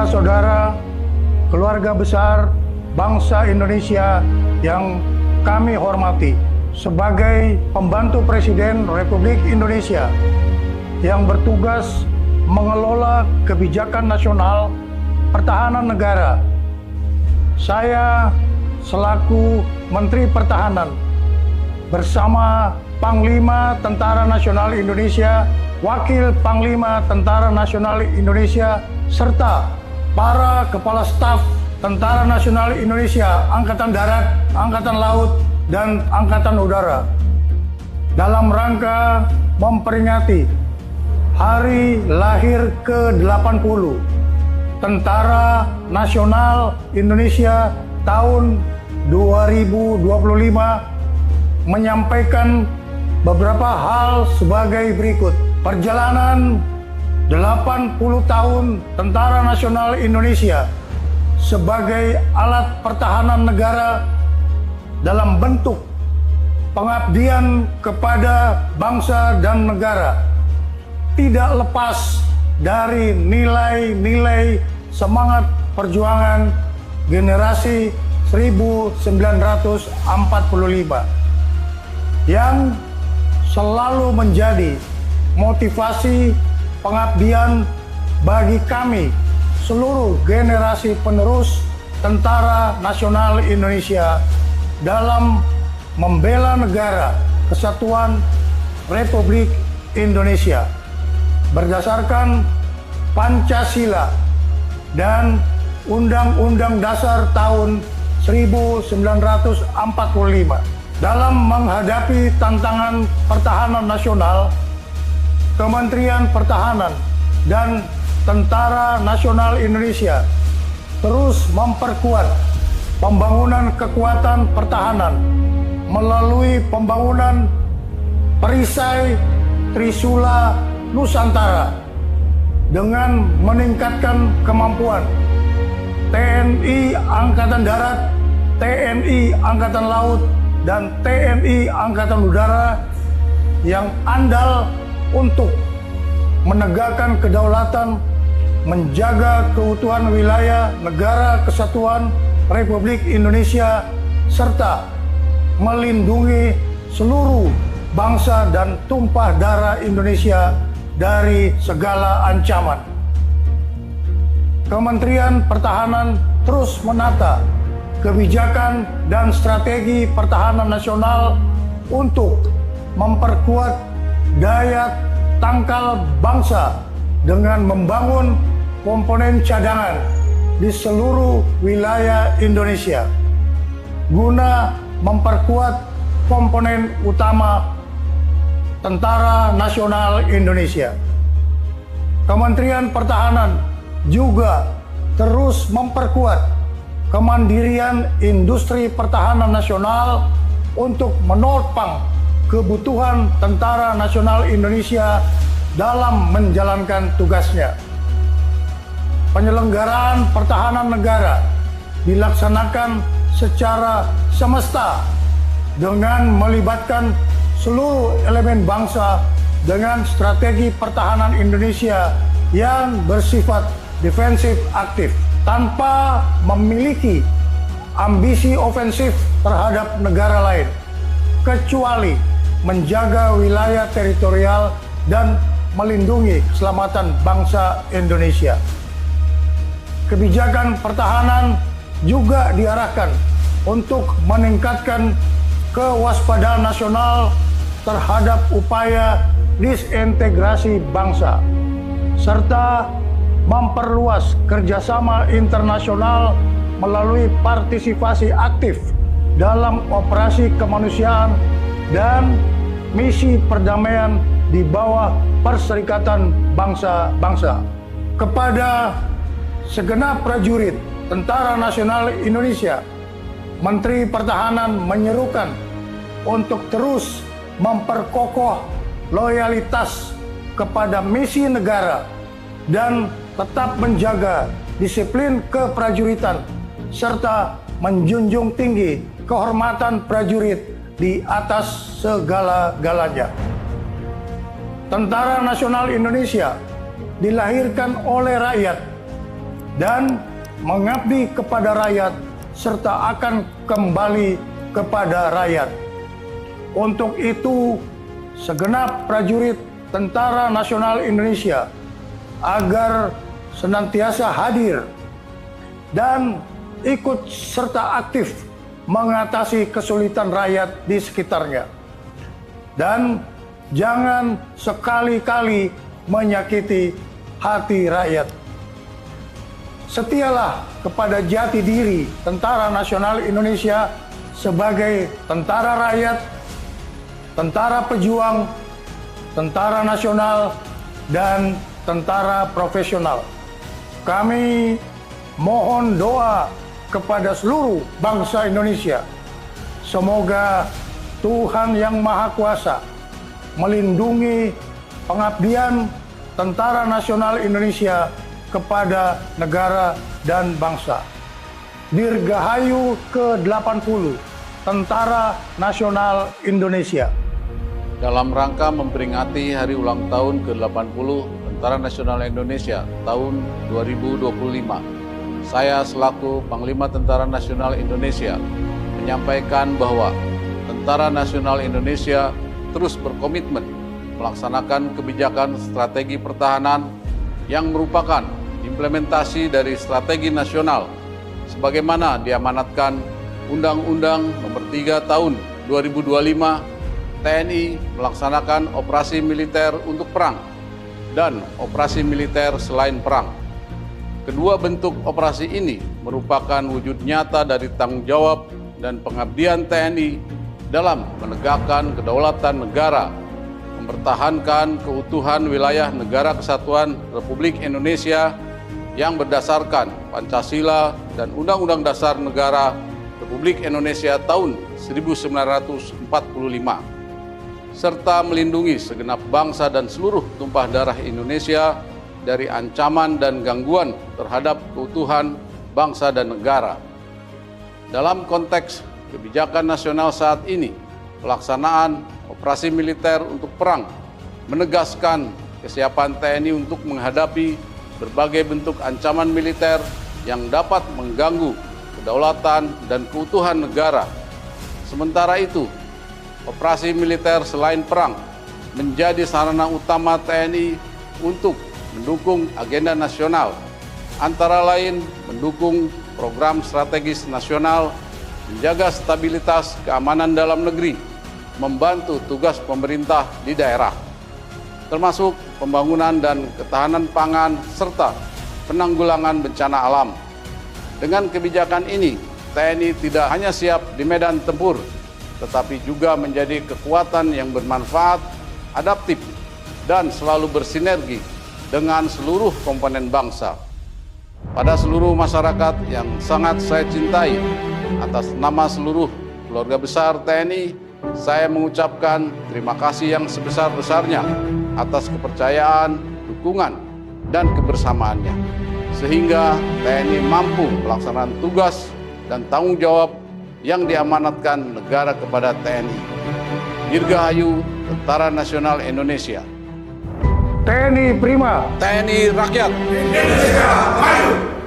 saudara-saudara, keluarga besar bangsa Indonesia yang kami hormati, sebagai pembantu Presiden Republik Indonesia yang bertugas mengelola kebijakan nasional pertahanan negara, saya selaku Menteri Pertahanan bersama Panglima Tentara Nasional Indonesia, Wakil Panglima Tentara Nasional Indonesia, serta para Kepala Staf Tentara Nasional Indonesia, Angkatan Darat, Angkatan Laut, dan Angkatan Udara, dalam rangka memperingati Hari Lahir ke-80 Tentara Nasional Indonesia tahun 2025, menyampaikan beberapa hal sebagai berikut. Perjalanan 80 tahun Tentara Nasional Indonesia sebagai alat pertahanan negara dalam bentuk pengabdian kepada bangsa dan negara tidak lepas dari nilai-nilai semangat perjuangan generasi 1945 yang selalu menjadi motivasi pengabdian bagi kami seluruh generasi penerus Tentara Nasional Indonesia dalam membela negara kesatuan Republik Indonesia berdasarkan Pancasila dan Undang-Undang Dasar tahun 1945. Dalam menghadapi tantangan pertahanan nasional, Kementerian Pertahanan dan Tentara Nasional Indonesia terus memperkuat pembangunan kekuatan pertahanan melalui pembangunan perisai Trisula Nusantara dengan meningkatkan kemampuan TNI Angkatan Darat, TNI Angkatan Laut, dan TNI Angkatan Udara yang andal untuk menegakkan kedaulatan, menjaga keutuhan wilayah negara kesatuan Republik Indonesia, serta melindungi seluruh bangsa dan tumpah darah Indonesia dari segala ancaman. Kementerian Pertahanan terus menata kebijakan dan strategi pertahanan nasional untuk memperkuat daya tangkal bangsa dengan membangun komponen cadangan di seluruh wilayah Indonesia guna memperkuat komponen utama Tentara Nasional Indonesia. Kementerian Pertahanan juga terus memperkuat kemandirian industri pertahanan nasional untuk menopang kebutuhan Tentara Nasional Indonesia dalam menjalankan tugasnya. Penyelenggaraan pertahanan negara dilaksanakan secara semesta dengan melibatkan seluruh elemen bangsa dengan strategi pertahanan Indonesia yang bersifat defensif aktif, tanpa memiliki ambisi ofensif terhadap negara lain, kecuali menjaga wilayah teritorial dan melindungi keselamatan bangsa Indonesia. Kebijakan pertahanan juga diarahkan untuk meningkatkan kewaspadaan nasional terhadap upaya disintegrasi bangsa, serta memperluas kerjasama internasional melalui partisipasi aktif dalam operasi kemanusiaan dan misi perdamaian di bawah Perserikatan Bangsa-Bangsa. Kepada segenap prajurit Tentara Nasional Indonesia, Menteri Pertahanan menyerukan untuk terus memperkokoh loyalitas kepada misi negara dan tetap menjaga disiplin keprajuritan serta menjunjung tinggi kehormatan prajurit di atas segala-galanya. Tentara Nasional Indonesia dilahirkan oleh rakyat dan mengabdi kepada rakyat serta akan kembali kepada rakyat. Untuk itu, segenap prajurit Tentara Nasional Indonesia agar senantiasa hadir dan ikut serta aktif mengatasi kesulitan rakyat di sekitarnya. Dan jangan sekali-kali menyakiti hati rakyat. Setialah kepada jati diri Tentara Nasional Indonesia sebagai tentara rakyat, tentara pejuang, tentara nasional, dan tentara profesional. Kami mohon doa kepada seluruh bangsa Indonesia. Semoga Tuhan Yang Maha Kuasa melindungi pengabdian Tentara Nasional Indonesia kepada negara dan bangsa. Dirgahayu ke-80 Tentara Nasional Indonesia. Dalam rangka memperingati hari ulang tahun ke-80 Tentara Nasional Indonesia tahun 2025, saya selaku Panglima Tentara Nasional Indonesia menyampaikan bahwa Tentara Nasional Indonesia terus berkomitmen melaksanakan kebijakan strategi pertahanan yang merupakan implementasi dari strategi nasional sebagaimana diamanatkan Undang-Undang Nomor 3 Tahun 2025 TNI melaksanakan operasi militer untuk perang dan operasi militer selain perang. Kedua bentuk operasi ini merupakan wujud nyata dari tanggung jawab dan pengabdian TNI dalam menegakkan kedaulatan negara, mempertahankan keutuhan wilayah Negara Kesatuan Republik Indonesia yang berdasarkan Pancasila dan Undang-Undang Dasar Negara Republik Indonesia tahun 1945, serta melindungi segenap bangsa dan seluruh tumpah darah Indonesia dari ancaman dan gangguan terhadap keutuhan bangsa dan negara. Dalam konteks kebijakan nasional saat ini, pelaksanaan operasi militer untuk perang menegaskan kesiapan TNI untuk menghadapi berbagai bentuk ancaman militer yang dapat mengganggu kedaulatan dan keutuhan negara. Sementara itu, operasi militer selain perang menjadi sarana utama TNI untuk mendukung agenda nasional, antara lain mendukung program strategis nasional, menjaga stabilitas keamanan dalam negeri, membantu tugas pemerintah di daerah, termasuk pembangunan dan ketahanan pangan serta penanggulangan bencana alam. Dengan kebijakan ini, TNI tidak hanya siap di medan tempur, tetapi juga menjadi kekuatan yang bermanfaat, adaptif, dan selalu bersinergi dengan seluruh komponen bangsa. Pada seluruh masyarakat yang sangat saya cintai, atas nama seluruh keluarga besar TNI, saya mengucapkan terima kasih yang sebesar-besarnya atas kepercayaan, dukungan, dan kebersamaannya, sehingga TNI mampu melaksanakan tugas dan tanggung jawab yang diamanatkan negara kepada TNI. Dirgahayu Tentara Nasional Indonesia. TNI Prima. TNI Rakyat. Indonesia Maju.